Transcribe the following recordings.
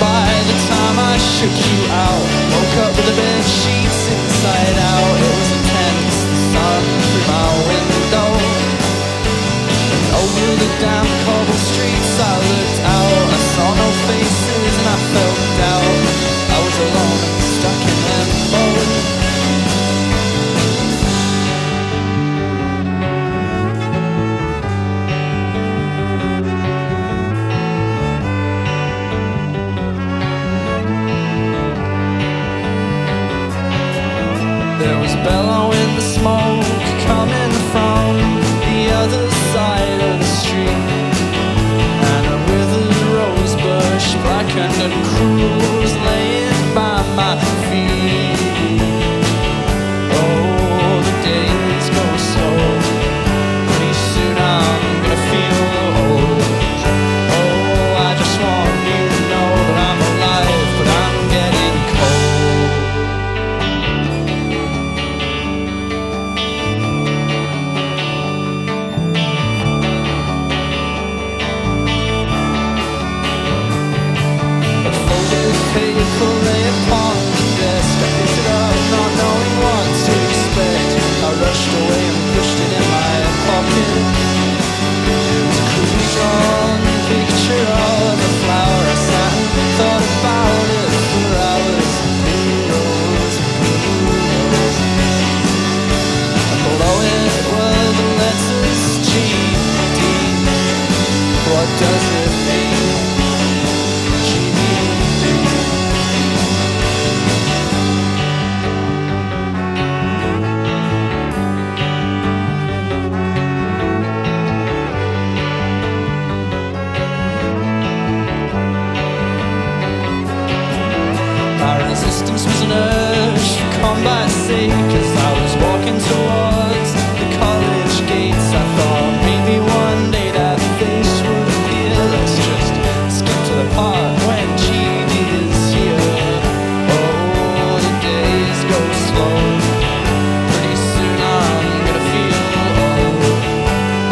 by the time I shook you out. Woke up with the bed sheets inside out. It was intense, the sun through my window. And over the damn cobble streets I looked out. I saw no faces and I felt doubt. I was alone and stuck in limbo. There was bellow in the smoke coming from the other side of the street, and a withered rose bush, blackened and cruel, was laying by my feet. Oh, the days go slow. Pretty soon I'm gonna feel old. Oh, I just want you to know that I'm alive, but I'm getting cold. Paper lay upon the desk. I picked it up, not knowing what to expect. I rushed away and pushed it in my pocket. It was a crudely drawn picture of a flower. I sat and thought about it for hours. Blue rose, blue rose. And below it were the letters G.D. What does it mean? Resistance was an urge for combat's sake. As I was walking towards the college gates, I thought maybe one day that face would appear. Let's just skip to the part when GD is here. Oh, the days go slow. Pretty soon I'm gonna feel old.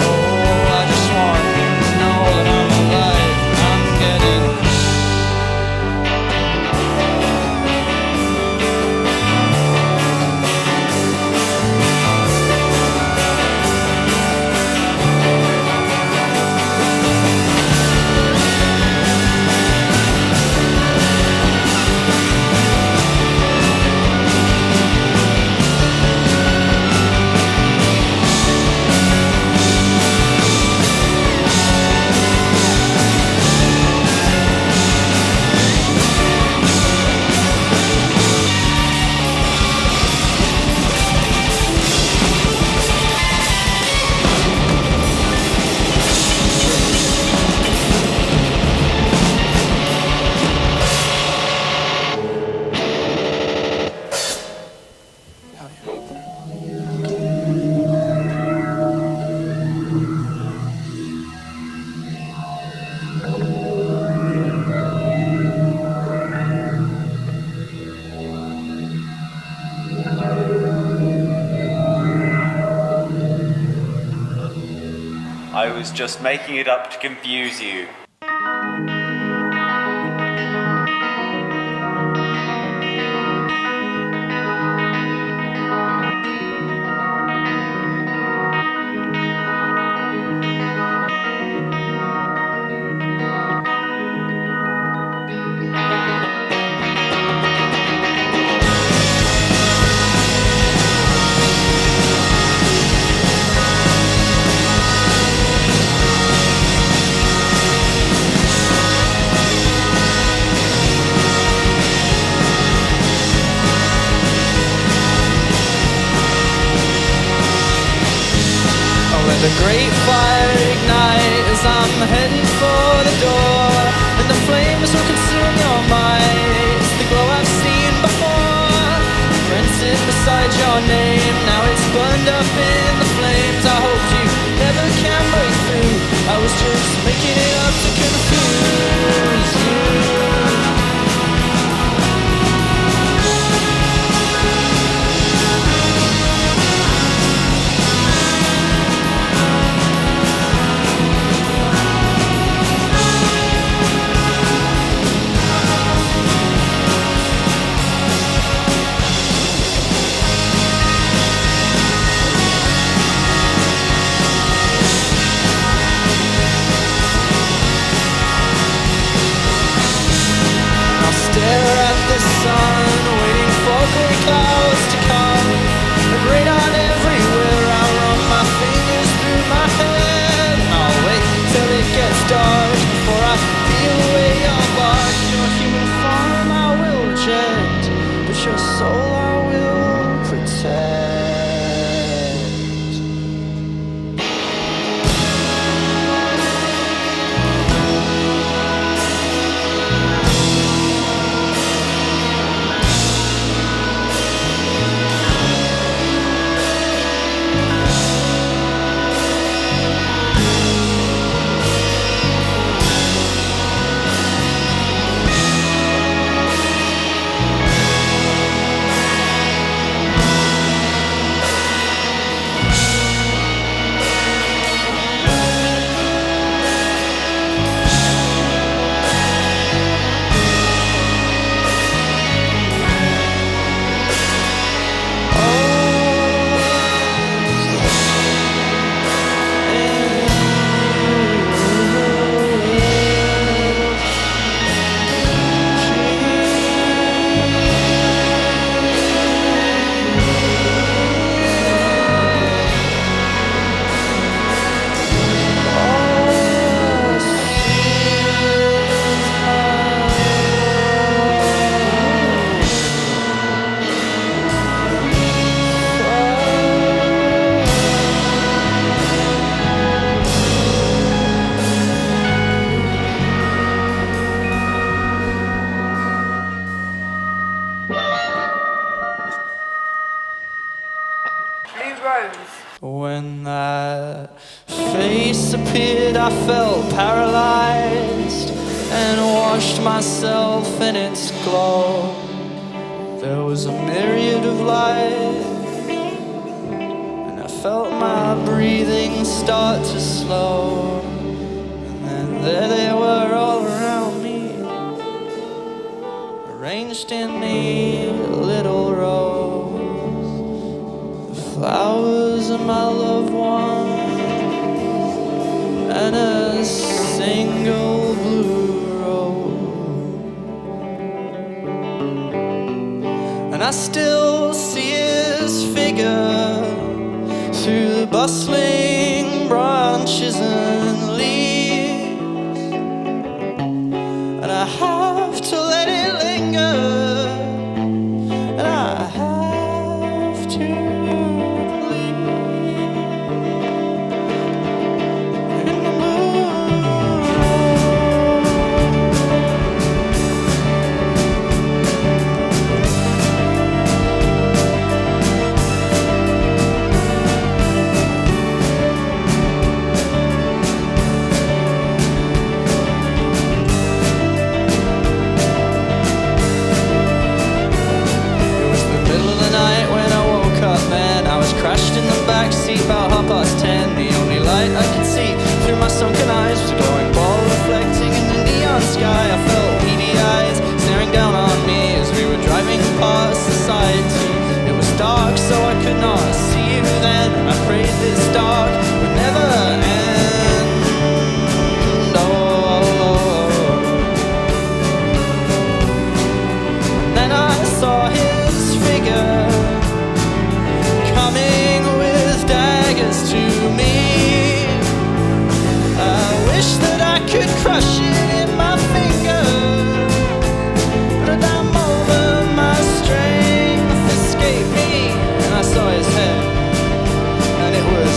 Oh, I just want you to know that I'm alive. I'm getting I was just making it up to confuse you. The great fire ignite as I'm heading for the door, and the flames will consume your mind. It's the glow I've seen before, printed beside your name. Now it's burned up in the flames. I hope you never can break through. I was just making it up to confuse you. stare at the sun, waiting for grey clouds to come and rain on everywhere. I'll run my fingers through my hair, and I'll wait till it gets dark before I peel away your bark. Your human form I will reject, but your soul I will protect. When that face appeared, I felt paralyzed and watched myself in its glow. There was a myriad of light, and I felt my breathing start to slow. And then there they were all around me, arranged in neat little rows. Flowers of my loved one, and a single blue rose. And I still see his figure through the bustling branches and leaves, and I have to let it linger, and I have to. About 10:30, the only light I could see through my sunken eyes was a glowing ball reflecting in the neon sky. I felt beady eyes staring down on me as we were driving past society. It was dark, so I could not see you then. I prayed this dark would never end. Then I saw his figure coming daggers to me. I wish that I could crush it in my finger, but at that moment my strength escaped me, and I saw his head, and it was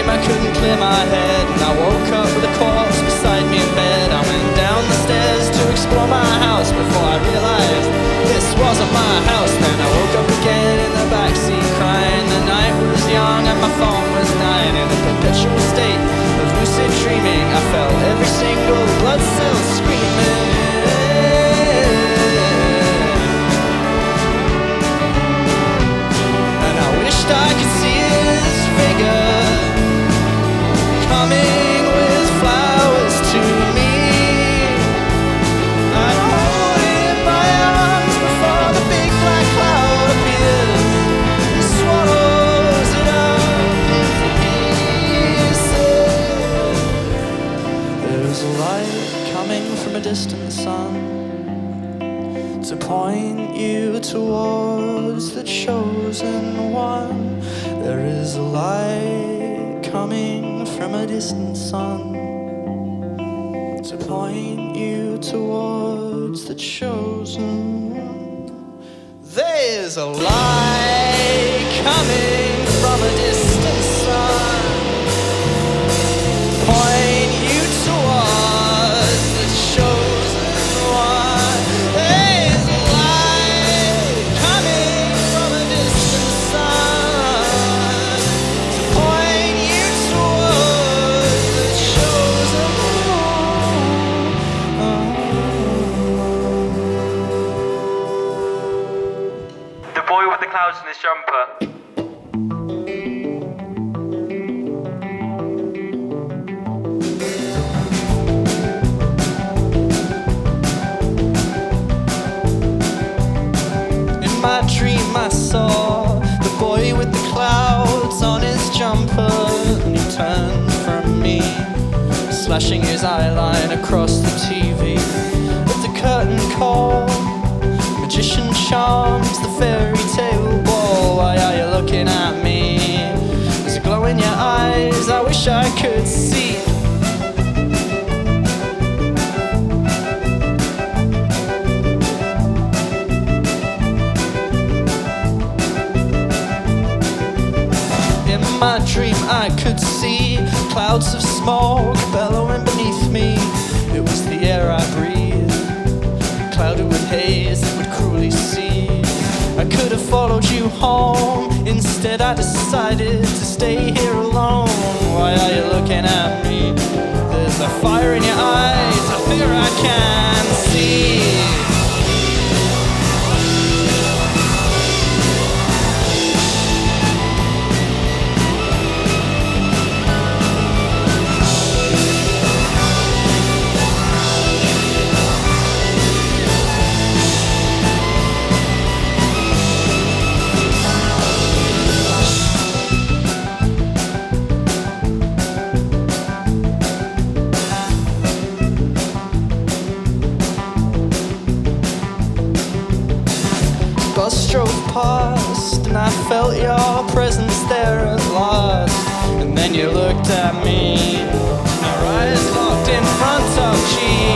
I couldn't clear my head, and I woke up with a corpse beside me in bed. I went down the stairs to explore my house before I realized this wasn't my house. Then I woke up again in the backseat crying. The night was young and my phone was 9. In a perpetual state of lucid dreaming, I felt every single blood cell screaming. And I wished I could see his figure chosen one. There is a light coming from a distant sun to point you towards the chosen one. There's a light coming from a distant sun, point you towards the chosen one. There's a light coming from a distant sun to point you towards the chosen one. The boy with the clouds in his jumper. In my dream I saw the boy with the clouds on his jumper, and he turned from me, slashing his eyeline across the TV. At the curtain call, magician charms the fairy tale ball. Why are you looking at me? There's a glow in your eyes I wish I could see. In my dream I could see clouds of smoke bellowing beneath me. It was the air I breathed, clouded with haze that would cruelly see. I could have followed you home, instead I decided to stay here alone. Why are you looking at me? There's a fire in your eyes, a fear I can't see. Bus drove past and I felt your presence there at last. And then you looked at me, our eyes locked in front of Gigi.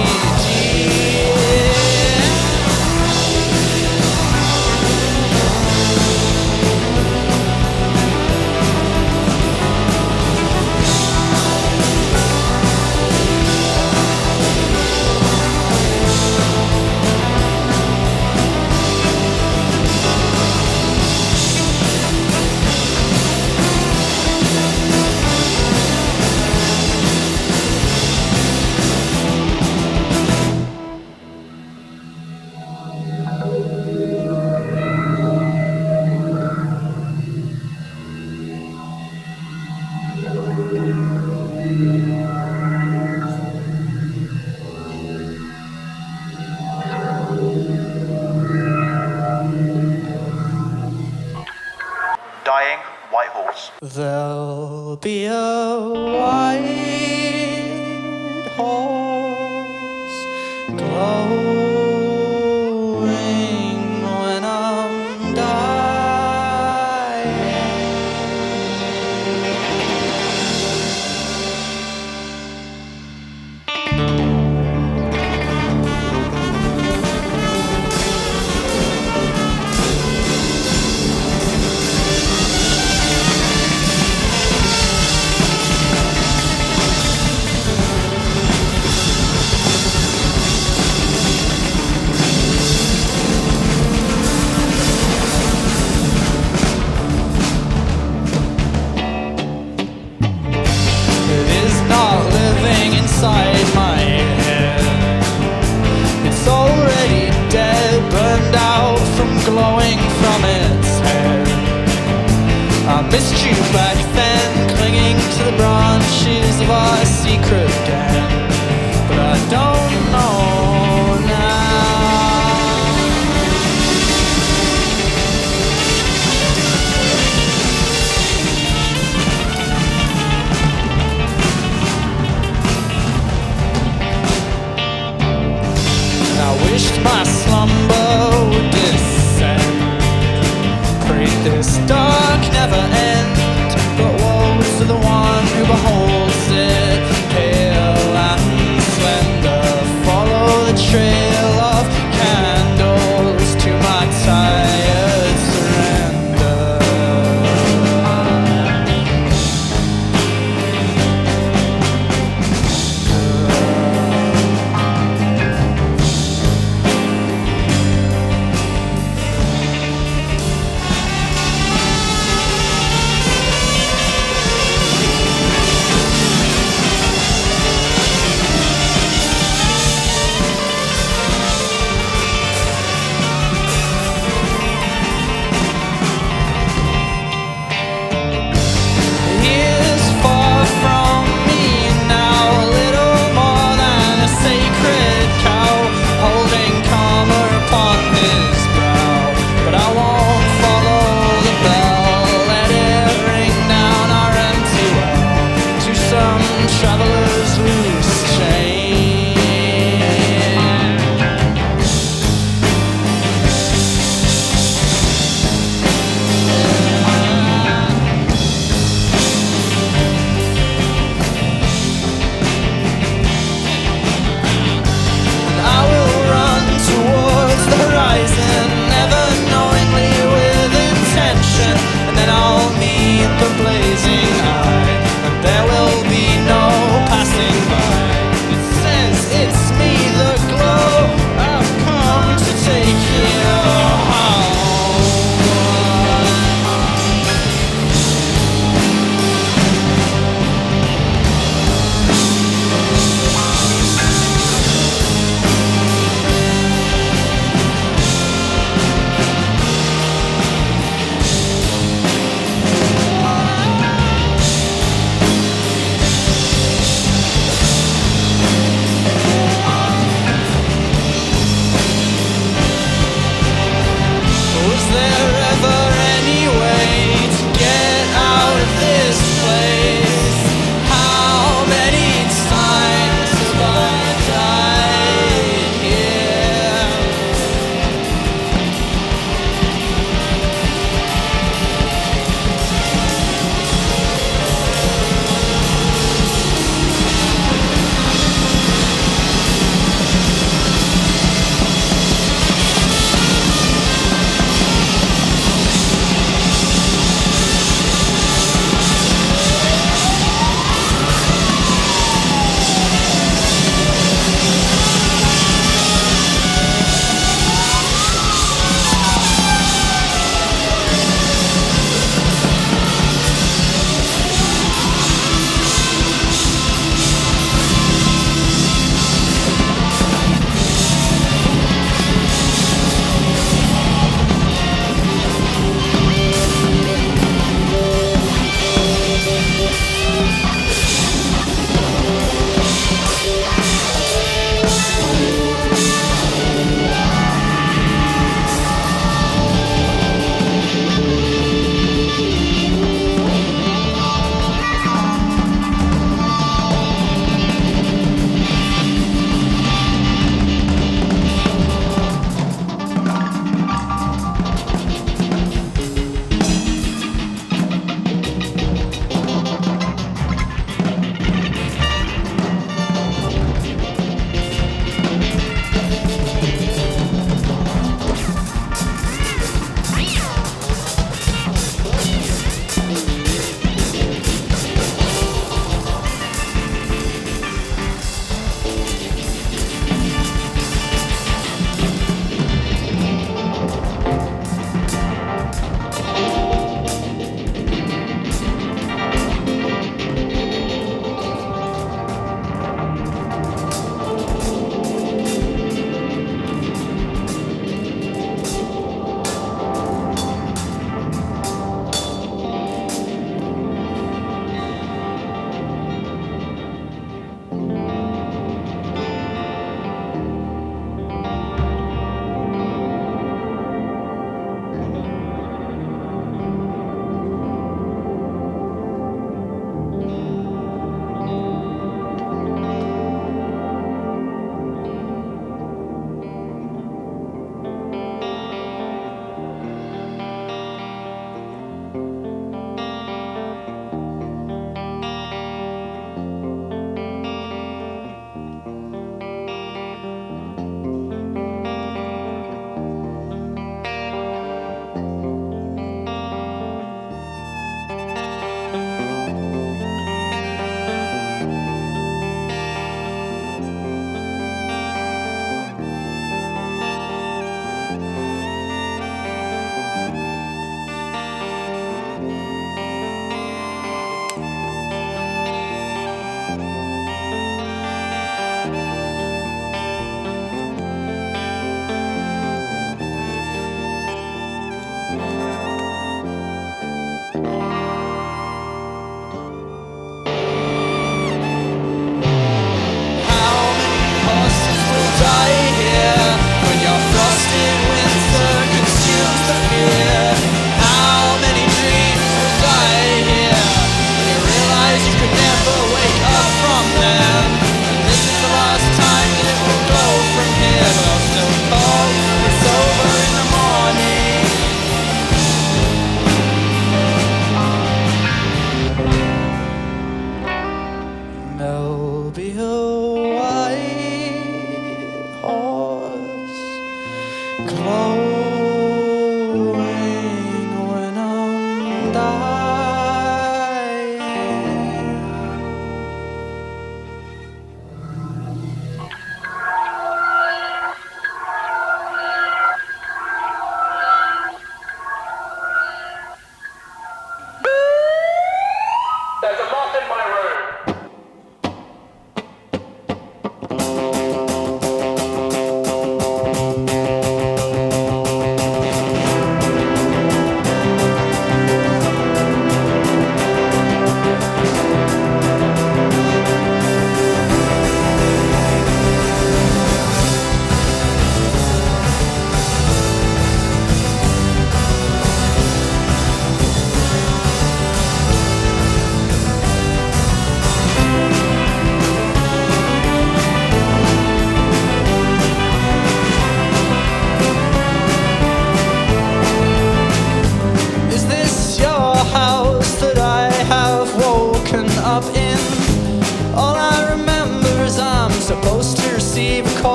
Dying white horse. There'll be a white horse glowing when I'm dying.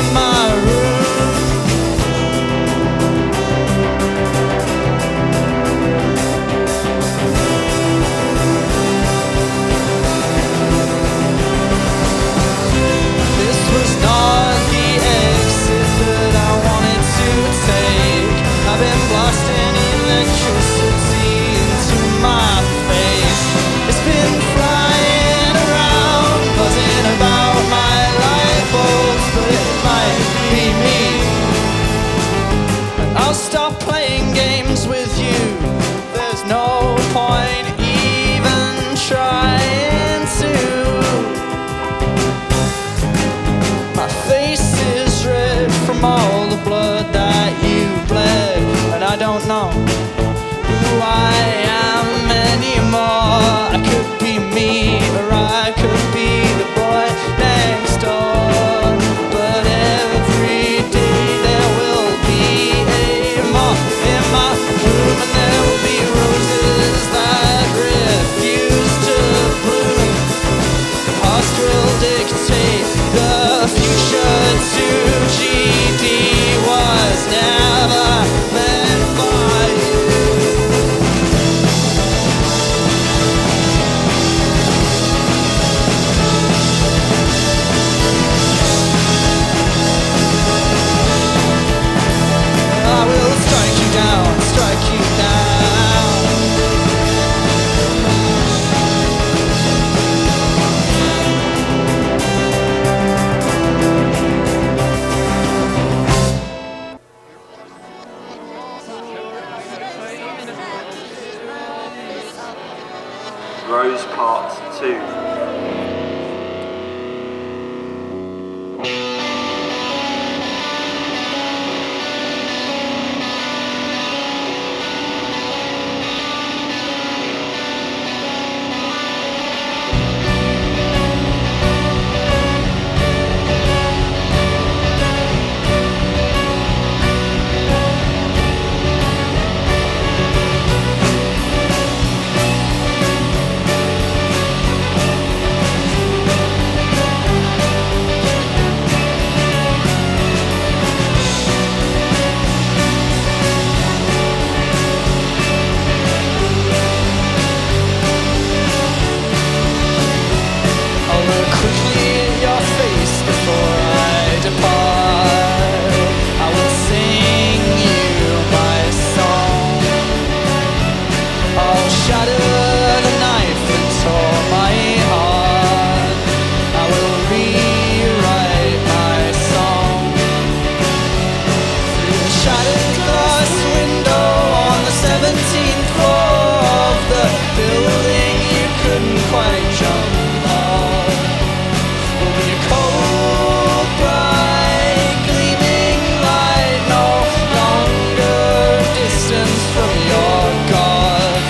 in my room. This was not the exit that I wanted to take. I've been blasting electricity into my face. It's been flying around, buzzing about my light bulbs, but it might be me. And I'll stop playing games with you. There's no point even trying to. My face is red from all the blood that you bled, and I don't know who I am anymore. I could be me, or I could be the boy next door. But every day there will be a moth in my room, and there will be roses that refuse to bloom. The past will dictate the future to GD was never meant for you. I will strike you down, strike you down. Rose Part 2. I'll look quickly in your face before I depart. I will sing you my song. I'll shatter the knife and tore my heart. I will rewrite my song. Through the shattered glass window on the 17th floor of the building you couldn't quite jump on, will be a cold, bright, gleaming light, no longer distance from your God.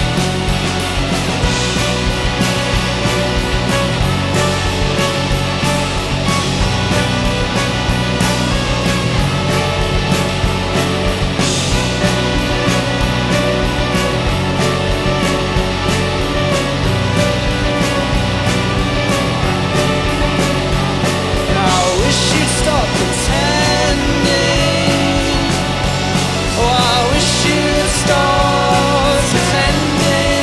I wish you'd stop pretending. Oh, I wish you'd stop pretending.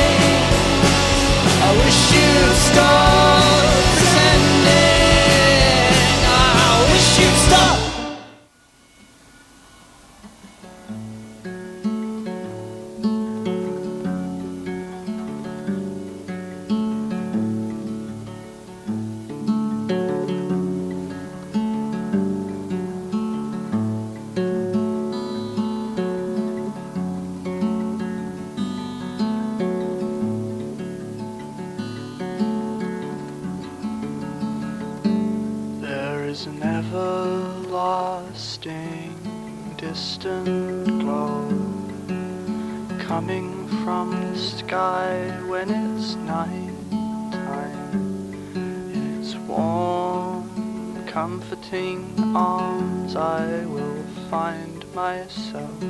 I wish you'd stop pretending. I wish you'd stop. There is an everlasting distant glow coming from the sky when it's night time. In its warm, comforting arms I will find myself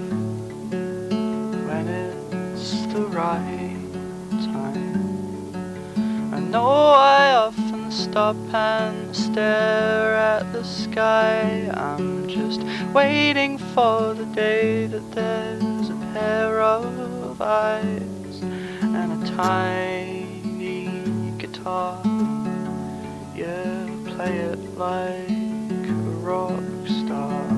when it's the right time. I know I often stop and stare at the sky. I'm waiting for the day that there's a pair of eyes and a tiny guitar. Yeah, play it like a rock star.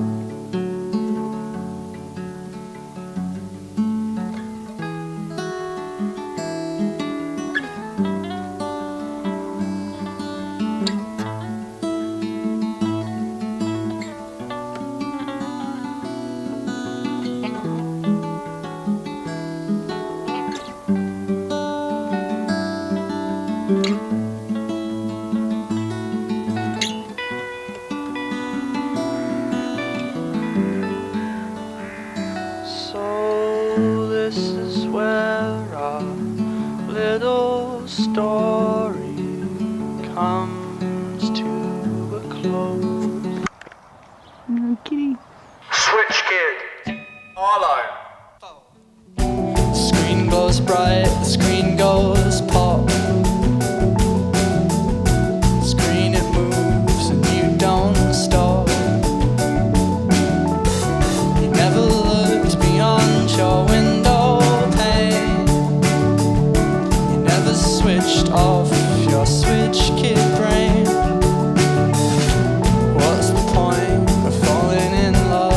So this is where our little story comes to a close. Kitty. Switchkid. Arlo. The screen goes bright, the screen goes pop. The screen it moves and you don't stop. You never looked beyond your window pane. You never switched off your Switchkid brain. What's the point of falling in love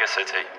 Megacity.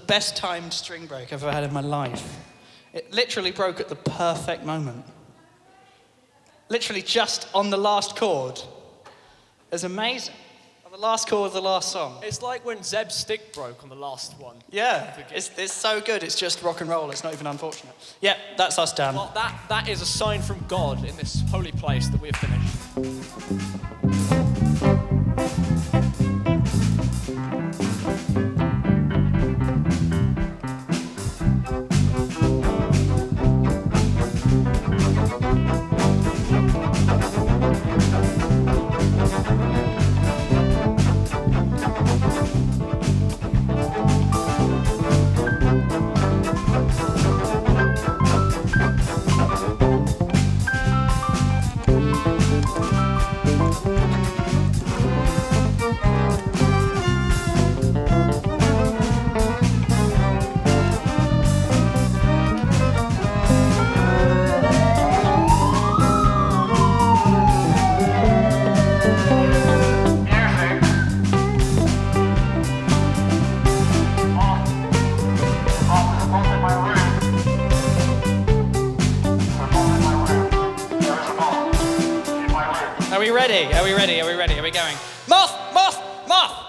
Best timed string break I've ever had in my life. It literally broke at the perfect moment. Literally just on the last chord. It was amazing. On the last chord of the last song. It's like when Zeb's stick broke on the last one. Yeah, it's so good, it's just rock and roll, it's not even unfortunate. Yeah, that's us done. Well, that is a sign from God in this holy place that we have finished. ready? Are we ready? Are we ready? Are we going? Moth, moth, moth!